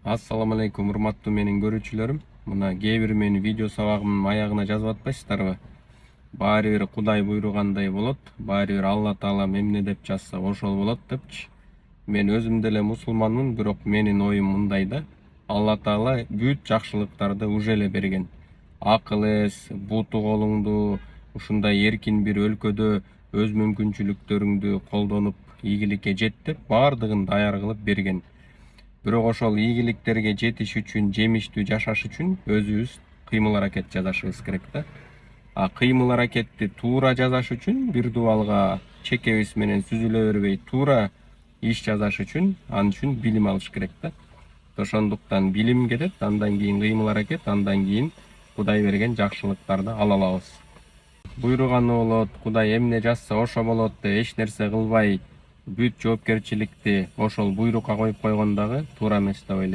Ассаламу алейкум, урматтуу менин көрүүчүлөрүм. Мына кээ бир мени видео сабагымдын аягына жазып атпайсыздарбы? Баары бир Кудай буйругандай болот, баары бир Алла Таала эмне деп жазса ошол болот депчи. Мен өзүм деле мусулманмын, бирок менин оюм мындай да. Алла Таала бүт жакшылыктарды уже эле берген. Акыл эс, буту колуңду ушундай эркин бир өлкөдө өз мүмкүнчүлүктөрүңдү колдонуп ийгиликке жет деп баардыгын даяр кылып берген. Бирок ошол ийгиликтерге жетиш үчүн, жемиштүү жашаш үчүн өзүбүз кыймыл аракет жасашыбыз керек да. А кыймыл аракетти туура жасаш үчүн бир дубалга чекебиз менен сүзүлө бербей туура иш жасаш үчүн ал үчүн билим алыш керек да. Ошондуктан билим кетет, андан кийин кыймыл аракет, андан кийин Кудай берген жакшылыктарды ала алабыз. Буйруганы болот, Кудай эмне жазса ошо болот деп эч нерсе кылбай бүт жоопкерчиликти ошол буйрукка коюп койгон дагы туура эмес деп ойлойм.